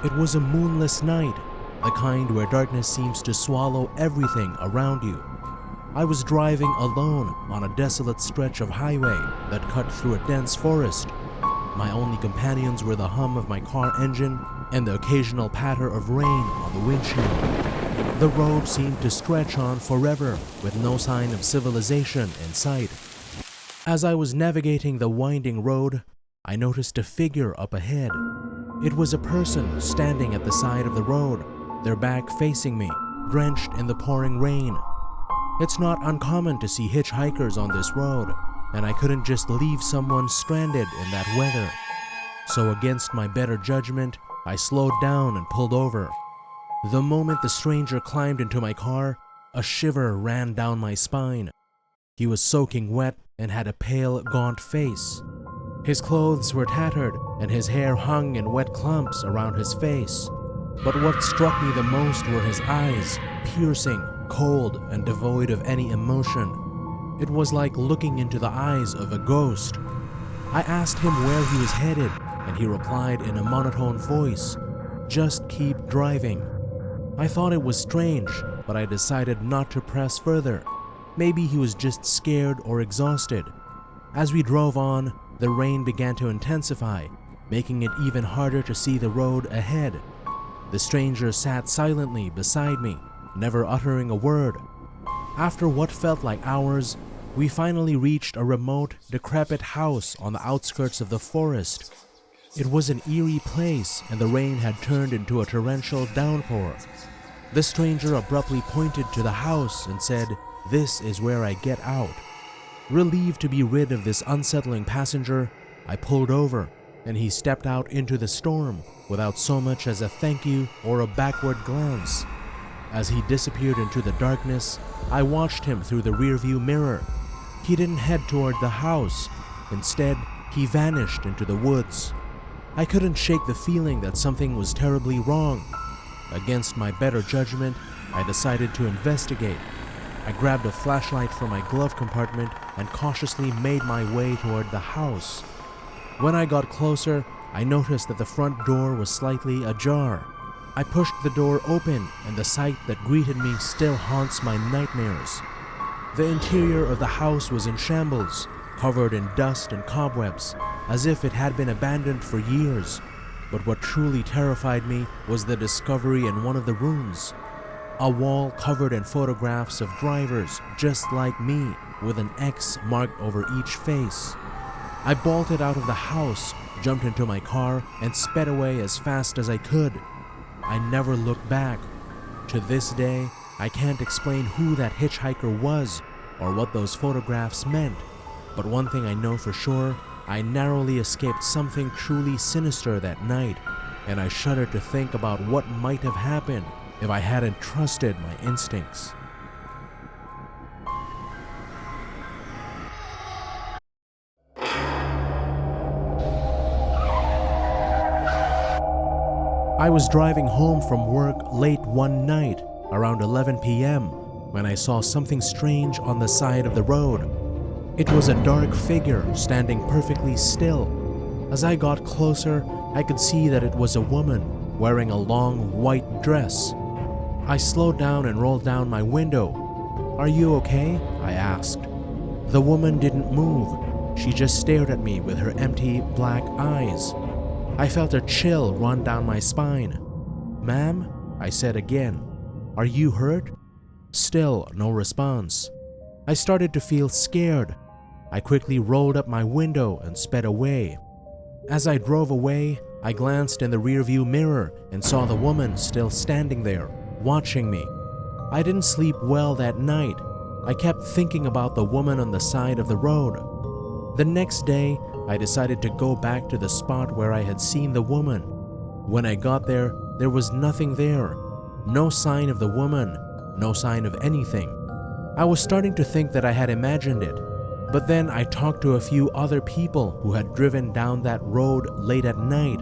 It was a moonless night, the kind where darkness seems to swallow everything around you. I was driving alone on a desolate stretch of highway that cut through a dense forest. My only companions were the hum of my car engine and the occasional patter of rain on the windshield. The road seemed to stretch on forever with no sign of civilization in sight. As I was navigating the winding road, I noticed a figure up ahead. It was a person standing at the side of the road, their back facing me, drenched in the pouring rain. It's not uncommon to see hitchhikers on this road, and I couldn't just leave someone stranded in that weather. So against my better judgment, I slowed down and pulled over. The moment the stranger climbed into my car, a shiver ran down my spine. He was soaking wet and had a pale, gaunt face. His clothes were tattered and his hair hung in wet clumps around his face. But what struck me the most were his eyes, piercing, cold, and devoid of any emotion. It was like looking into the eyes of a ghost. I asked him where he was headed, and he replied in a monotone voice, "Just keep driving." I thought it was strange, but I decided not to press further. Maybe he was just scared or exhausted. As we drove on, the rain began to intensify, making it even harder to see the road ahead. The stranger sat silently beside me, never uttering a word. After what felt like hours, we finally reached a remote, decrepit house on the outskirts of the forest. It was an eerie place, and the rain had turned into a torrential downpour. The stranger abruptly pointed to the house and said, "This is where I get out." Relieved to be rid of this unsettling passenger, I pulled over, and he stepped out into the storm without so much as a thank you or a backward glance. As he disappeared into the darkness, I watched him through the rearview mirror. He didn't head toward the house. Instead, he vanished into the woods. I couldn't shake the feeling that something was terribly wrong. Against my better judgment, I decided to investigate. I grabbed a flashlight from my glove compartment and cautiously made my way toward the house. When I got closer, I noticed that the front door was slightly ajar. I pushed the door open, and the sight that greeted me still haunts my nightmares. The interior of the house was in shambles, covered in dust and cobwebs, as if it had been abandoned for years. But what truly terrified me was the discovery in one of the rooms. A wall covered in photographs of drivers just like me, with an X marked over each face. I bolted out of the house, jumped into my car, and sped away as fast as I could. I never looked back. To this day, I can't explain who that hitchhiker was or what those photographs meant. But one thing I know for sure, I narrowly escaped something truly sinister that night, and I shudder to think about what might have happened if I hadn't trusted my instincts. I was driving home from work late one night, around 11 p.m., when I saw something strange on the side of the road. It was a dark figure standing perfectly still. As I got closer, I could see that it was a woman wearing a long white dress. I slowed down and rolled down my window. "Are you okay?" I asked. The woman didn't move. She just stared at me with her empty black eyes. I felt a chill run down my spine. "Ma'am?" I said again. "Are you hurt?" Still no response. I started to feel scared. I quickly rolled up my window and sped away. As I drove away, I glanced in the rearview mirror and saw the woman still standing there, watching me. I didn't sleep well that night. I kept thinking about the woman on the side of the road. The next day, I decided to go back to the spot where I had seen the woman. When I got there, there was nothing there. No sign of the woman, no sign of anything. I was starting to think that I had imagined it, but then I talked to a few other people who had driven down that road late at night.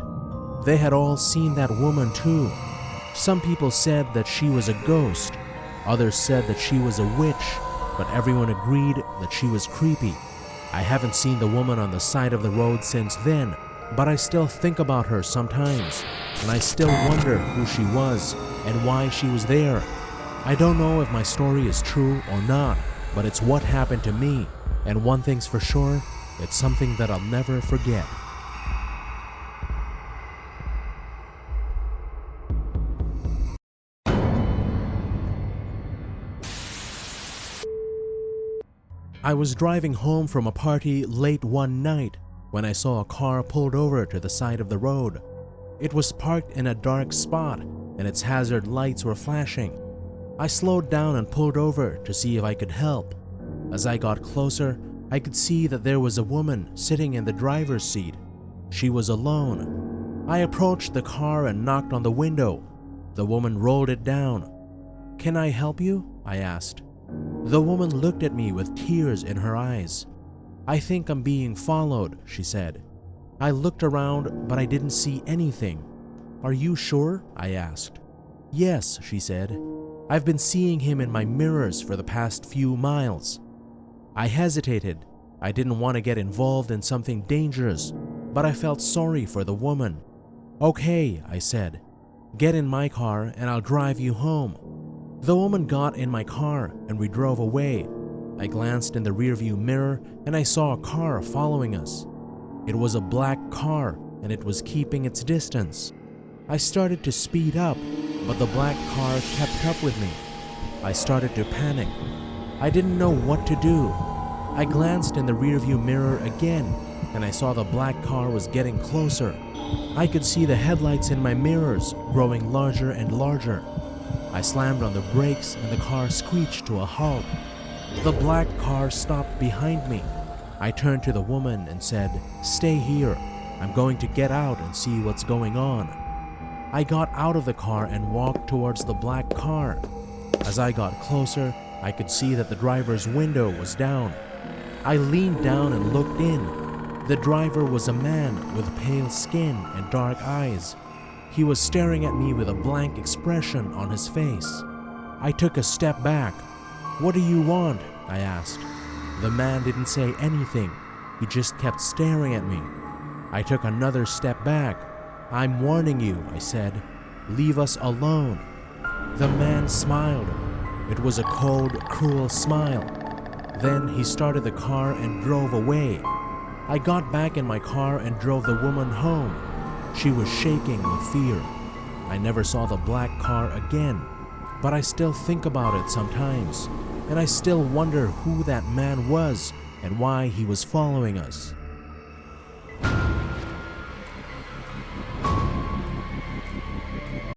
They had all seen that woman too. Some people said that she was a ghost. Others said that she was a witch, but everyone agreed that she was creepy. I haven't seen the woman on the side of the road since then, but I still think about her sometimes, and I still wonder who she was and why she was there. I don't know if my story is true or not, but it's what happened to me, and one thing's for sure, it's something that I'll never forget. I was driving home from a party late one night when I saw a car pulled over to the side of the road. It was parked in a dark spot and its hazard lights were flashing. I slowed down and pulled over to see if I could help. As I got closer, I could see that there was a woman sitting in the driver's seat. She was alone. I approached the car and knocked on the window. The woman rolled it down. "Can I help you?" I asked. The woman looked at me with tears in her eyes. "I think I'm being followed," she said. I looked around, but I didn't see anything. "Are you sure?" I asked. "Yes," she said. "I've been seeing him in my mirrors for the past few miles." I hesitated. I didn't want to get involved in something dangerous, but I felt sorry for the woman. "Okay," I said. "Get in my car and I'll drive you home." The woman got in my car and we drove away. I glanced in the rearview mirror and I saw a car following us. It was a black car and it was keeping its distance. I started to speed up, but the black car kept up with me. I started to panic. I didn't know what to do. I glanced in the rearview mirror again and I saw the black car was getting closer. I could see the headlights in my mirrors growing larger and larger. I slammed on the brakes and the car screeched to a halt. The black car stopped behind me. I turned to the woman and said, "Stay here. I'm going to get out and see what's going on." I got out of the car and walked towards the black car. As I got closer, I could see that the driver's window was down. I leaned down and looked in. The driver was a man with pale skin and dark eyes. He was staring at me with a blank expression on his face. I took a step back. "What do you want?" I asked. The man didn't say anything. He just kept staring at me. I took another step back. "I'm warning you," I said. "Leave us alone." The man smiled. It was a cold, cruel smile. Then he started the car and drove away. I got back in my car and drove the woman home. She was shaking with fear. I never saw the black car again, but I still think about it sometimes, and I still wonder who that man was and why he was following us.